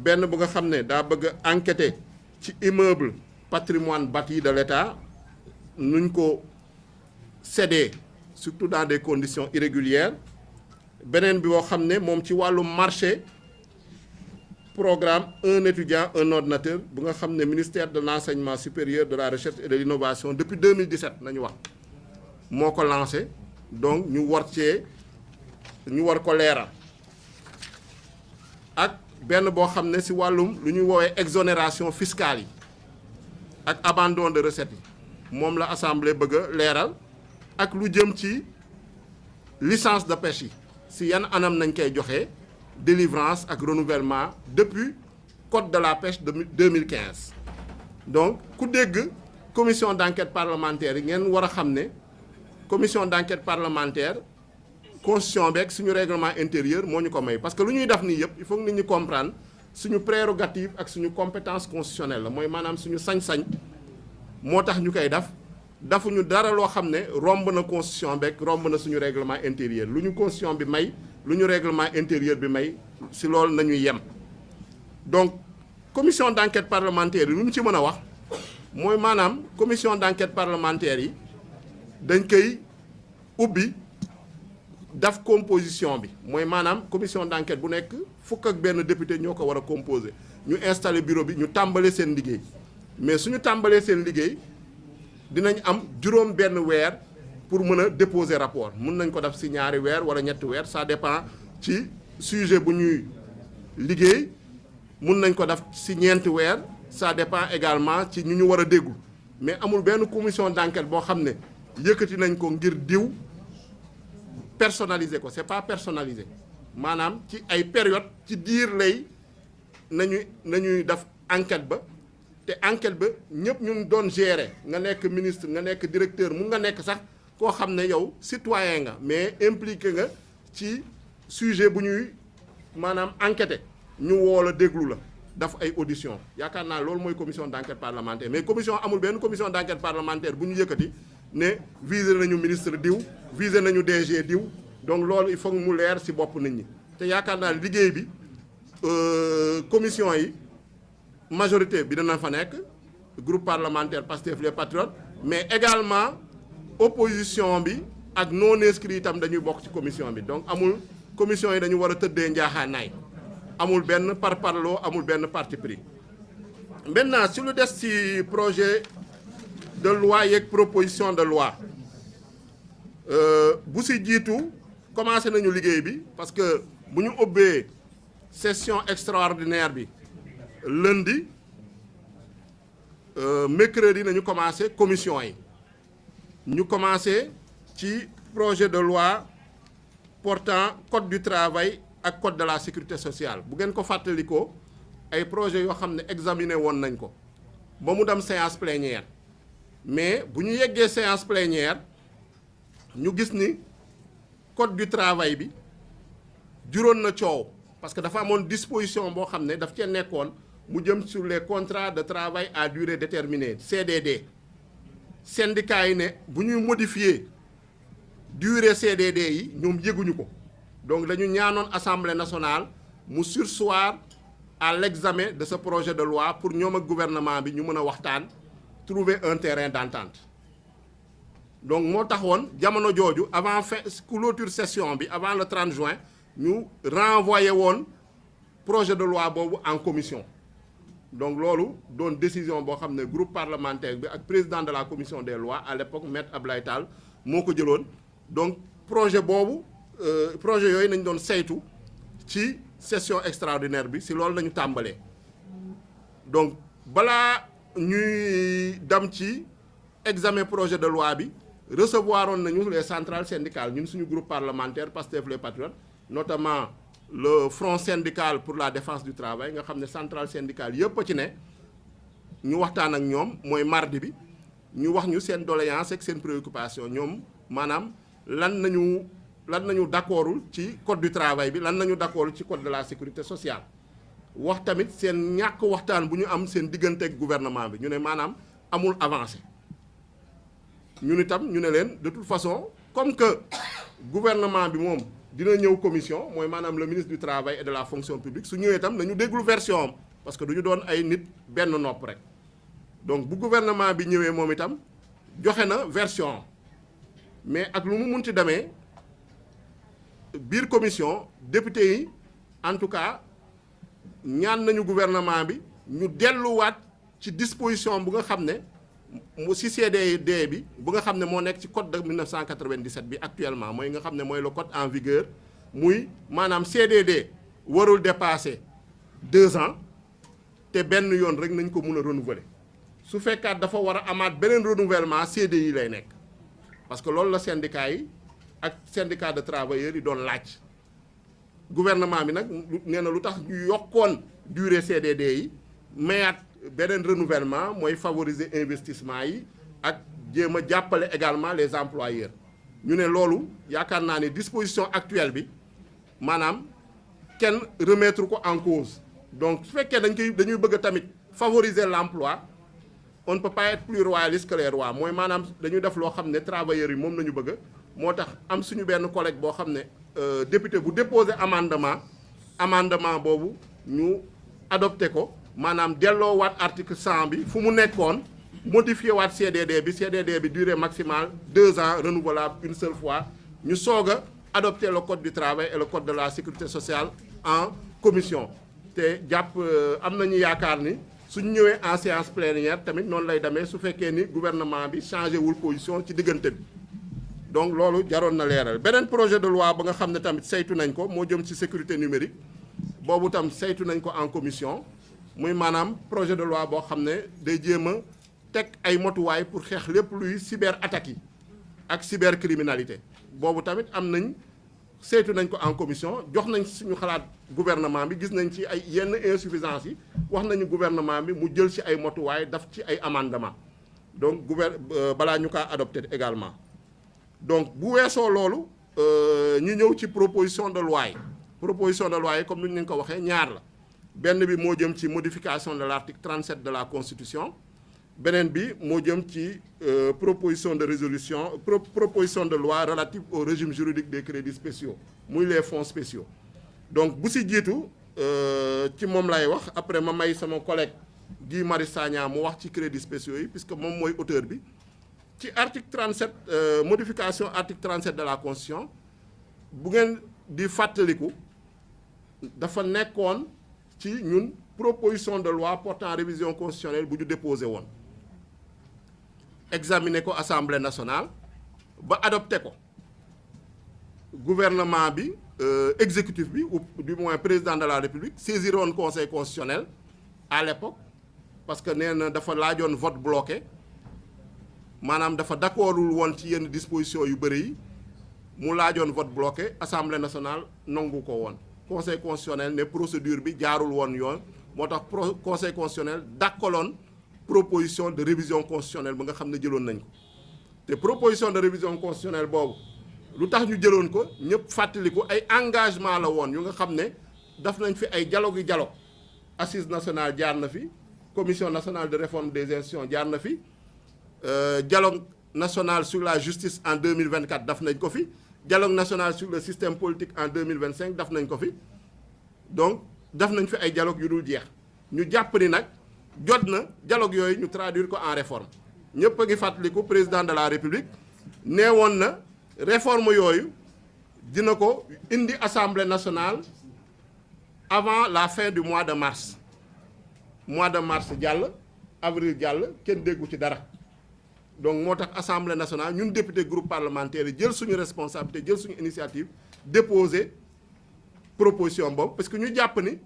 benn bu nga xam ne daa bëgg a enquêter ci immeuble patrimoine bâti de l'État nuñ ko cédé surtout dans des conditions irrégulières beneen bi boo xam ne moom ci wàllu marché programme un étudiant un ordinateur bu nga xam ne ministère de l'enseignement supérieur de la recherche et de l'innovation depuis 2017 nañu wax moo ko lancé donc ñu war ko leeral ak benn boo xam ne ci wàllum lu ñuy woowee exonération fiscale yi ak abandon de recettes yi moom la assemblée bëgg a leeral ak lu jëm ci licence de pêche yi ci yan anam nañ koy joxe délivrance ak renouvellement depuis code de la pêche de 2015 donc ku dégg commission d'enquête parlementaire yi ngeen war a xam ne commission d'enquête parlementaire constitution beeg suñu règlement intérieur moo ñu ko may parce que lu ñuy def nii yëpp il faut que nit ñi comprendre suñu prérogative ak suñu compétence constitutionnelle la mooy maanaam suñu sañ-sañ moo tax ñu koy def dafuñu dara loo xam ne romb na constitution beeg romb na suñu règlement intérieur lu ñu constitution bi may lu ñu règlement intérieur bi may si loolu nañuy yem donc commission d'enquête parlementaire yi lu mu ci mën a wax mooy maanaam commission d'enquête parlementaire yi dañ koy ubbi daf composition bi mooy maanaam commission d'enquête bu nekk fukk ak benn député ñoo ko war a composer ñu installer bureau bi ñu tàmbalee seen liggéey mais suñu tàmbalee seen liggéey dinañ am juróom benn weer pour mën a déposer rapport mun nañ ko def ci ñaari weer wala ñetti weer ça dépend ci sujet bu ñuy liggéey mun nañ ko def ci ñeenti weer ça dépend également ci ñu ñu war a déglu mais amul benn commission d'enquête boo xam ne yëkkati nañ ko ngir diw personnalisé ko c'est pas personnalisé maanaam ci ay période ci diir lay nañuy def enquête ba te enquête ba ñëpp ñu doon gérer nga nekk ministre nga nekk directeur mun nga nekk sax koo xam ne yow citoyen nga mais impliqué nga ci sujet bu ñuy maanaam enquêter ñu woo la déglu la daf ay audition yaakaar naa loolu mooy commission d'enquête parlementaire mais commission amul benn commission d'enquête parlementaire bu ñu yëkkati ne visé nañu ministre diw visé nañu DG diw donc loolu il faut mu leer ci bopp nit ñi te yaakaar naa liggéey bi commission yi majorité bi dana fa nekk groupe parlementaire Pastef les Patriotes mais également opposition bi ak non inscrits itam dañuy bokk ci commission bi donc amul commission yi dañu war a tëddee njaaxaanaay amul benn parparloo amul benn parti pris maintenant si lu des ci projet de loi yeeg proposition de loi bu ci jiitu commencé nañu liggéey bi parce que bu ñu ubbee session extraordinaire bi lundi mercredi nañu commencé commission yi ñu commencé ci projet de loi portant code du travail ak code de la sécurité sociale bu ngeen ko fàttalikoo ay projet yoo xam ne examiné woon nañ ko ba mu dem séance plénière mais bu ñu yeggee séance plénière ñu gis ni code du travail bi juróon na coow parce que dafa amoon disposition boo xam ne daf cee nekkoon mu jëm sur les contrats de travail à durée déterminée CDD syndicats yi ne bu ñuy modifier durée CDD yi ñoom yëguñu ko donc dañu ñaanoon assemblée nationale mu surseoir à l'examen de ce projet de loi pour ñoom ak gouvernement bi ñu mën a waxtaan trouver un terrain d'entente donc moo taxoon jamono jooju avant fin clôture session bi avant le 30 juin ñu renvoyé woon projet de loi boobu en commission donc loolu doon décision boo xam ne groupe parlementaire bi ak président de la commission des lois à l'époque maître Abdoulaye Tall moo ko jëloon donc projet boobu projet yooyu nañ doon saytu ci session extraordinaire bi si loolu nañu tàmbalee donc balaa ñuy dem ci examen projet de loi bi recevoir oon nañu les centrales syndicales ñun suñu groupe parlementaire Pastef les Patriotes notamment le front syndical pour la défense du travail nga xam ne centrale syndicale yëpp a ci ne ñu waxtaan ak ñoom mooy mardi bi ñu wax ñu seen doléance ak seen préoccupation ñoom maanaam lan nañu d'accordul ci code du travail bi lan nañu d'accordul ci code de la sécurité sociale wax tamit seen ñàkk waxtaan bu ñu am seen diggante ak gouvernement bi ñu ne maanaam amul avancé ñun itam ñu ne leen de toute façon comme que gouvernement bi moom dina ñëw commission mooy maanaam le ministre du travail et de la fonction publique su ñëwee itam nañu déglu version am parce que du ñu doon ay nit benn nopp rek donc bu gouvernement bi ñëwee moom itam joxe na version mais ak lu mu munti demee biir commission député yi en tout cas ñaan nañu gouvernement bi ñu delluwaat ci disposition bu nga xam ne mu ci CDD bi bu nga xam ne moo nekk ci code de 1997 bi actuellement mooy nga xam ne mooy le code en vigueur muy maanaam CDD warul dépasser 2 ans te benn yoon rek nañ ko mun a renouveler su fekkaat dafa war a amaat beneen renouvellement CDI lay nekk parce que loolu la syndicat yi ak syndicat de travailleurs yi doon laaj gouvernement bi nag nee na lu tax ñu yokkoon durée CDD yi mayaat beneen renouvellement mooy favoriser investissement yi ak jéem a jàppale également les employeurs ñu ne loolu yaakaar naa ne disposition actuelle bi maanaam kenn remettre ko en cause donc su fekkee dañuy bëgg a tamit favoriser l'emploi on ne peut pas être plus royaliste que les rois mooy maanaam dañuy def loo xam ne travailleurs yi moom nañu bëgg moo tax am suñu benn collègue boo xam ne député bu déposé amendement boobu ñu adopté ko maanaam delloo waat article 100 bi fu mu nekkoon modifié waat CDD bi durée maximale 2 ans renouvelable une seule fois ñu soog a adopté le code du travail et le code de la sécurité sociale en commission te jàpp am nañu yaakaar ni suñu ñëwee en séance plénière tamit noonu lay demee su fekkee ni gouvernement bi changé wul position ci diggante bi donc loolu jaroon na leeral beneen projet de loi ba nga xam ne tamit saytu nañ ko moo jëm ci sécurité numérique boobu tam saytu nañ ko en commission muy maanaam projet de loi boo xam ne day jéem a teg ay motuwaay pour xeex lépp luy cyber attaques yi ak cybercriminalité boobu tamit am nañ saytu nañ ko en commission jox nañ suñu xalaat gouvernement bi gis nañ ci ay yenn insuffisance yi wax nañu gouvernement bi mu jël ci ay motuwaay daf ci ay amendement donc balaa ñu kaa adopté également donc bu weesoo loolu ñu ñëw ci proposition de loi yi comme ni ñu leen ko waxee ñaar la benn bi moo jëm ci modification de l'article 37 de la constitution beneen bi moo jëm ci proposition de loi relative au régime juridique des crédits spéciaux muy les fonds spéciaux donc bu si jiitu ci moom lay wax après ma may sama collègue Guy Marius Sagna mu wax ci crédits spéciaux yi puisque moom mooy auteur bi ci article 37 modification article 37 de la constitution bu ngeen di fàttaliku dafa nekkoon ci ñun proposition de loi portant révision constitutionnelle bu ñu déposé woon examiné ko assemblée nationale ba adopté ko gouvernement bi exécutif bi ou du moins président de la république saisiroon conseil constitutionnel à l'époque parce que nee na dafa laajoon vote bloqué maanaam dafa d'accordul woon ci yenn dispositions yu bëri yi mu laajoon vote bloqué assemblée nationale nangu ko woon conseil constitutionnel ne procédure bi jaarul woon yoon moo tax conseil constitutionnel dakkaloon proposition de révision constitutionnelle ba nga xam ne jëloon nañ ko te proposition de révision constitutionnelle boobu lu tax ñu jëloon ko ñëpp fàttaliku ay engagement la woon yu nga xam ne daf nañ fi ay dialogue assise nationale jaar na fi commission nationale de réforme des institutions jaar na fi dialogue national sur la justice en 2024 daf nañ ko fi dialogue national sur le système politique en 2025 daf nañ ko fi donc daf nañ fi ay dialogue yu dul jeex ñu jàpp ni nag jot na dialogue yooyu ñu traduire ko en réforme ñëpp a ngi fàttaliku président de la république nee woon na réforme yooyu dina ko indi assemblée nationale avant la fin du mois de mars jàll avril jàll kenn déggu ci dara donc moo tax assemblée nationale ñun député groupe parlementaire yi jël suñu responsabilité jël suñu initiative déposer proposition boobu parce que ñu jàpp ni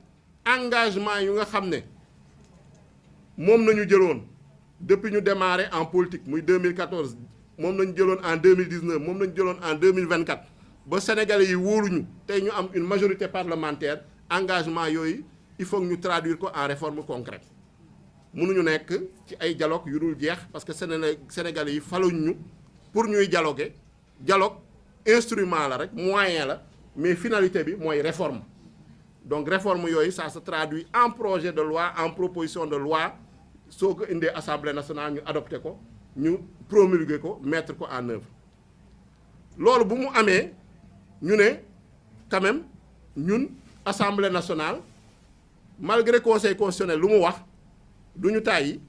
engagement yu nga xam ne moom nañu jëloon depuis ñu démarré en politique muy 2014 moom nañu jëloon en 2019 moom nañu jëloon en 2024 ba sénégalais yi wóoluñu tey ñu am une majorité parlementaire engagement yooyu il faut que ñu traduire ko en réforme concrète mënuñu nekk ci ay dialogue yu dul jeex parce que sénégalais yi faluñ ñu pour ñuy dialoguer dialogue instrument la rek moyen la mais finalité bi mooy réforme donc réforme yooyu ça se traduit en projet de loi en proposition de loi soo ko indee assemblée nationale ñu adopté ko ñu promulguer ko mettre ko en œuvre loolu bu mu amee ñu ne quand même ñun Assemblée nationale malgré conseil constitutionnel lu mu wax du ñu tàyyi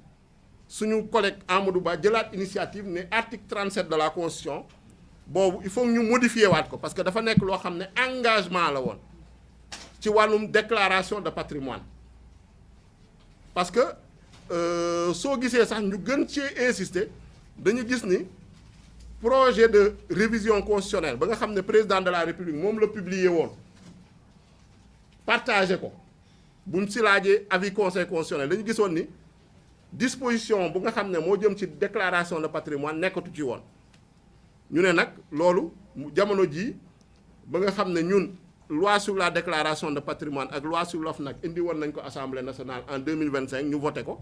suñu collègue Amadou Ba jëlaat initiative ne article 37 de la constitution boobu il faut ñu modifier waat ko parce que dafa nekk loo xam ne engagement la woon ci wàllum déclaration de patrimoine parce que soo gisee sax ñu gën cee insister dañu gis ni projet de révision constitutionnelle ba nga xam ne président de la république moom la publier woon partagé ko buñ si laajee avis conseil constitutionnel dañu gisoon ni disposition bu nga xam ne moo jëm ci déclaration de patrimoine nekkatu ci woon ñu ne nag loolu jamono jii ba nga xam ne ñun loi sur la déclaration de patrimoine ak loi sur l'OFNAC indi woon nañ ko assemblée nationale en 2025 ñu voté ko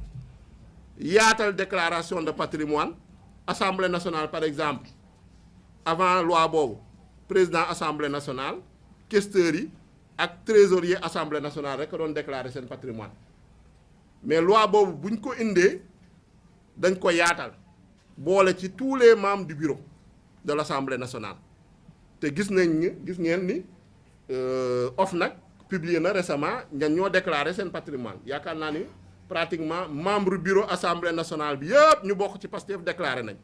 yaatal déclaration de patrimoine assemblée nationale par exemple avant loi boobu président assemblée nationale questeurs yi ak trésorier assemblée nationale rek doon déclarer seen patrimoine mais loi boobu buñ ko indee dañ ko yaatal boole ci tous les membres du bureau de l'Assemblée nationale te gis ngeen ni OFNAC publié na récemment ñan ñoo déclaré seen patrimoine yaakaar naa ni pratiquement membre bureau Assemblée nationale bi yëpp ñu bokk ci Pastef déclaré nañ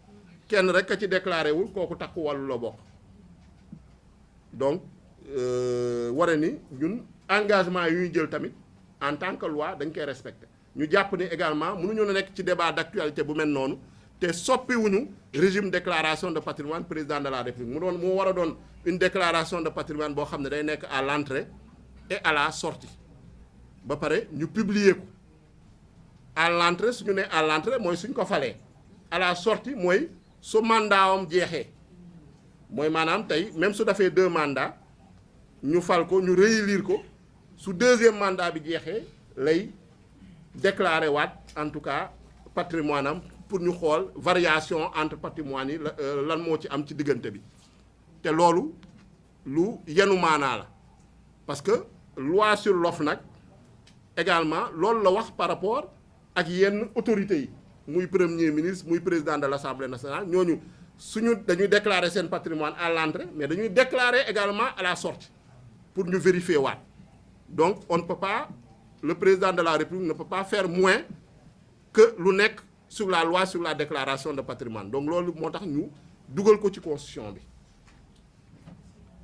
kenn rek a ci déclaré wul kooku takku wàllu la bokk donc ware ni ñun engagement yu ñu jël tamit en tant que loi dañ koy respecté ñu jàpp ni également mënuñu na nekk ci débat d'actualité bu mel noonu te soppiwuñu régime déclaration de patrimoine président de la république mu war a doon une déclaration de patrimoine boo xam ne day nekk à l'entrée et à la sortie ba pare ñu publier ko à l'entrée suñu ne à l'entrée mooy suñ ko falee à la sortie mooy su mandatam jeexee mooy maanaam tey même su defee 2 mandats ñu fal ko ñu réélire ko su 2e mandat bi jeexee lay déclarer waat en tout cas patrimoine am pour ñu xool variation entre patrimoine yi lan moo ci am ci diggante bi te loolu lu yenu maanaa la parce que loi sur l'OFNAC également loolu la wax par rapport ak yenn autorités yi muy premier ministre muy président de l'Assemblée nationale ñooñu dañuy déclarer seen patrimoine à l'entrée mais dañuy déclarer également à la sortie pour ñu vérifier waat donc on ne peut pas le président de la République ne peut pas faire moins que lu nekk sur la loi sur la déclaration de patrimoine donc loolu moo tax ñu dugal ko ci constitution bi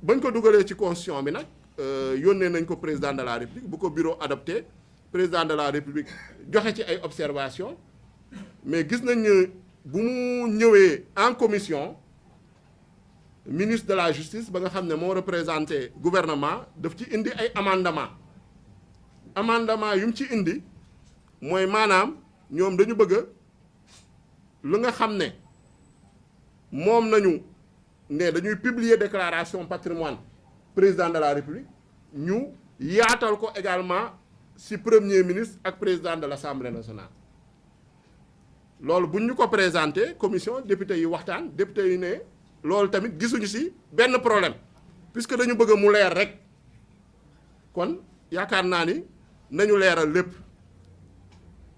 bañ ko dugalee ci constitution bi nag yónnee nañ ko président de la République bu ko bureau adopté président de la République joxe ci ay observations mais gis nañ ne bu mu ñëwee en commission ministre de la justice ba nga xam ne moo représenté gouvernement daf ci indi ay amendement yu mu ci indi mooy maanaam ñoom dañu bëgg lu nga xam ne moom nañu ne dañuy publier déclaration patrimoine président de la République ñu yaatal ko également ci premier ministre ak président de l'Assemblée nationale loolu bu ñu ko présenté commission député yi waxtaan député yi ne loolu tamit gisuñu ci benn problème puisque dañu bëgg mu leer rek kon yaakaar naa ni nañu leeral lépp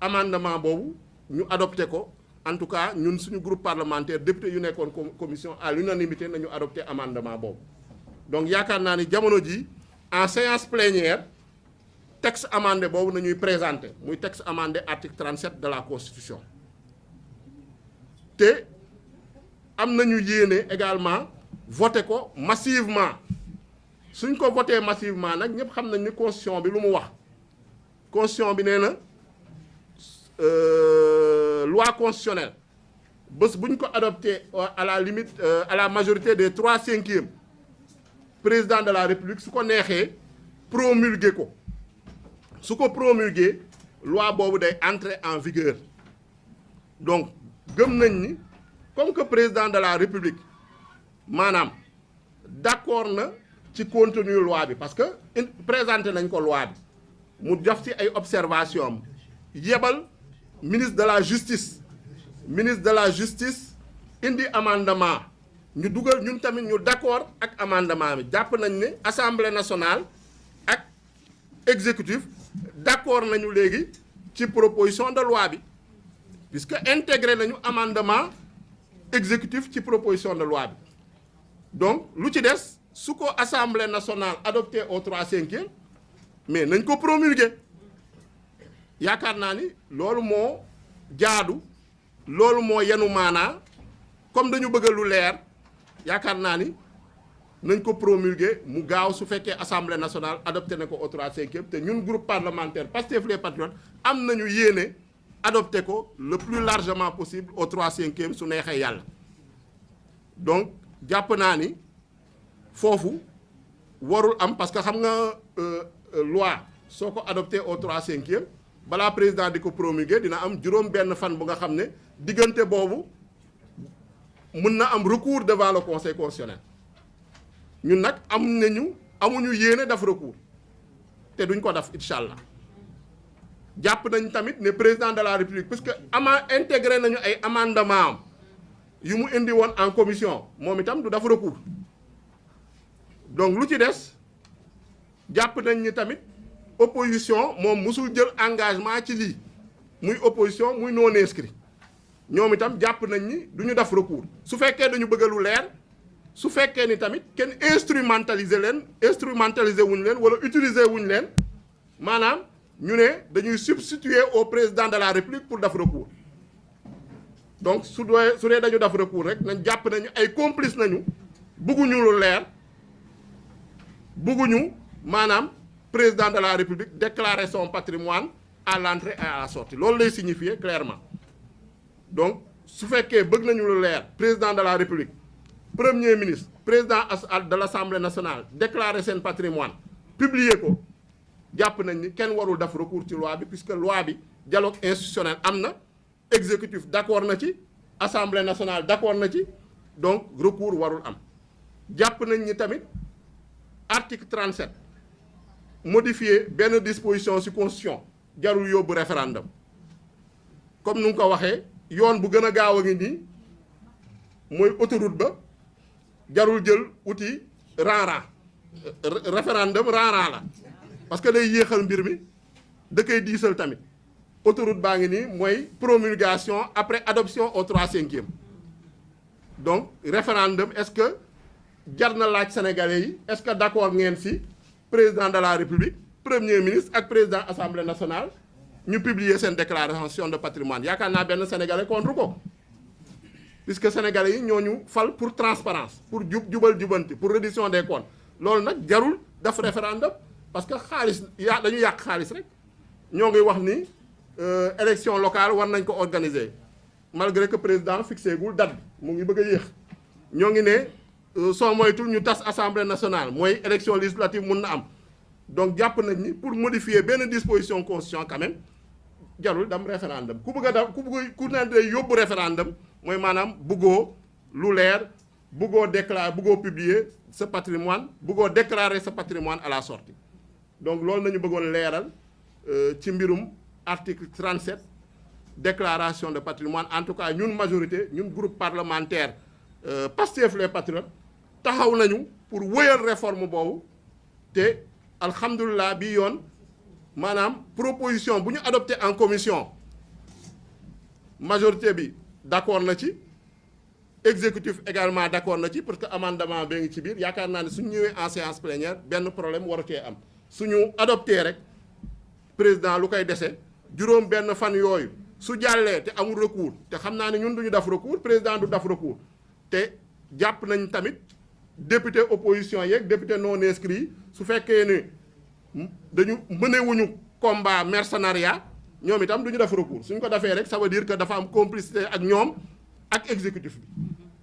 amendement boobu ñu adopté ko en tout cas ñun suñu groupe parlementaire député yu nekkoon commission à l'unanimité nañu adopté amendement boobu donc yaakaar naa ni jamono ji en séance plénière texte amendé boobu nañuy présenté muy texte amendé article 37 de la constitution te am nañu yéene également voté ko massivement suñ ko voté massivement nag ñëpp xam nañ ni constitution bi lu mu wax constitution bi nee na loi constitutionnelle bés bu ñu ko adopté à la limite à la majorité des 3/5 président de la République su ko neexee promulguer ko su ko promulguer loi boobu day entrer en vigueur donc gëm nañ ni comme que président de la République maanaam d'accord na ci contenu loi bi parce que présenté nañ ko loi bi mu def ci ay observation am yebal ministre de la justice indi amendement ñu dugal ñun tamit ñu d'accord ak amendement bi jàpp nañ ne assemblée nationale ak exécutif d'accord nañu léegi ci proposition de loi bi puisque intégré nañu amendement exécutif ci proposition de loi bi donc lu ci des su ko assemblée nationale adopté au 3/5 mais nañ ko promulguer yaakaar naa ni loolu moo jaadu loolu moo yenu maanaa comme dañu bëgg lu leer yaakaar naa ni nañ ko promulguer mu gaaw su fekkee assemblée nationale adopté na ko au 3/5 te ñun groupe parlementaire Pastef les Patriotes am nañu yéene adopté ko le plus largement possible au 3/5 su neexee yàlla donc jàpp naa ni foofu warul am parce que xam nga loi soo ko adopté au 3/5 balaa président di ko promulguer dina am juróom benn fan bu nga xam ne diggante boobu mun na am recours devant le conseil constitutionnel ñun nag amuñu yéene def recours te duñ ko def incha allah jàpp nañ tamit ne président de la république parce que intégré nañu ay amendement am yu mu indi woon en commission moom itam du def recours donc lu ci des jàpp nañ ni tamit opposition moom musul jël engagement ci lii muy opposition muy non inscrit ñoom itam jàpp nañ ni du ñu def recours su fekkee dañu bëgg lu leer su fekkee ni tamit kenn instrumentaliser wuñ leen wala utiliser wuñ leen maanaam ñu ne dañuy substituer au président de la république pour def recours donc su dee dañu def recours rek nañ jàpp nañu ay complice nañu bëgguñu lu leer bëgguñu maanaam président de la république déclarer son patrimoine à l'entrée et à la sortie loolu lay signifier clairement donc su fekkee bëgg nañu lu leer président de la république premier ministre président de l'Assemblée nationale déclarer seen patrimoine publier ko jàpp nañ ni kenn warul def recours ci loi bi puisque loi bi dialogue institutionnel am na exécutif d'accord na ci Assemblée nationale d'accord na ci donc recours warul am jàpp nañ ni tamit article 37 modifier benn disposition ci constitution jarul yóbbu référendum comme nu nga ko waxee yoon bu gën a gaaw a ngi nii mooy autoroute ba jarul jël outil rang-rang référendum rang-rang la parce que day yéexal mbir mi da koy diisal tamit autoroute baa ngi nii mooy promulgation après adoption au 3/5 donc référendum est-ce que jar na laaj sénégalais yi est-ce que d'accord ngeen ci président de la république premier ministre ak président assemblée nationale ñu publier seen déclaration de patrimoine yaakaar naa benn sénégalais contre ko puisque sénégalais yi ñoo ñu fal pour transparence pour jubanti pour reddition des comptes loolu nag jarul def référendum parce que xaalis dañu yàq xaalis rek ñoo ngi wax ni élection locale war nañ ko organiser malgré que président fixé gul date bi mu ngi bëgg a yéex ñoo ngi ne soo moytul ñu tas assemblée nationale mooy élection législative mun na am donc jàpp nañ ni pour modifier benn disposition constitution quand même jarul dem référendum ku bëgg a def ku ne day yóbbu référendum mooy maanaam bëggoo lu leer bëggoo publier sa patrimoine bëggoo déclarer sa patrimoine à la sortie donc loolu nañu bëggoon leeral ci mbirum article 37 déclaration de patrimoine en tout cas ñun majorité ñun groupe parlementaire Pastef les Patriotes taxaw nañu pour wëyal réforme boobu te alhamdulilah bi yoon maanaam proposition bu ñu adopté en commission majorité bi d'accord na ci exécutif également d'accord na ci parce que amendement bee ngi ci biir yaakaar naa ne suñu ñëwee en séance plénière benn problème waratee am suñu adopté rek président lu koy dese juróom benn fan yooyu su jàllee te amul recours te xam naa ne ñun duñu def recours président du def recours te jàpp nañ tamit député opposition yeeg député non inscrit su fekkee ne dañu mënewuñu combat mercenariat ñoom itam duñu def recours suñ ko defee rek ça veut dire que dafa am complicité ak ñoom ak exécutif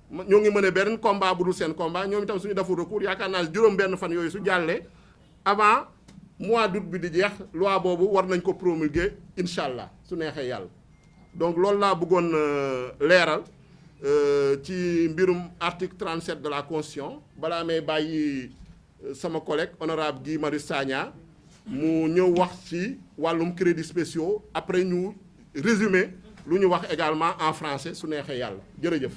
bi ñoo ngi mën a benn combat bu dul seen combat ñoom itam suñu deful recours yaakaar naa juróom benn fan yooyu su jàllee avant mois d'août bi di jeex loi boobu war nañ ko promulguer incha allah su neexee yàlla donc loolu laa bëggoon leeral ci mbirum article 37 de la constitution balaa may bàyyi sama collègue honorable Guy Marius Sagna mu ñëw wax ci wàllum crédits spéciaux après ñu résumer lu ñu wax également en français su neexee yàlla jërëjëf.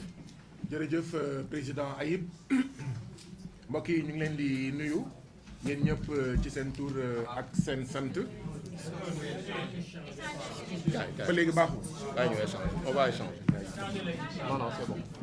jërëjëf président Ayib mbokk yi ñu ngi leen di nuyu yéen ñëpp ci seen tur ak seen sant. ba léegi baaxul. on va échanger. Non, c'est bon.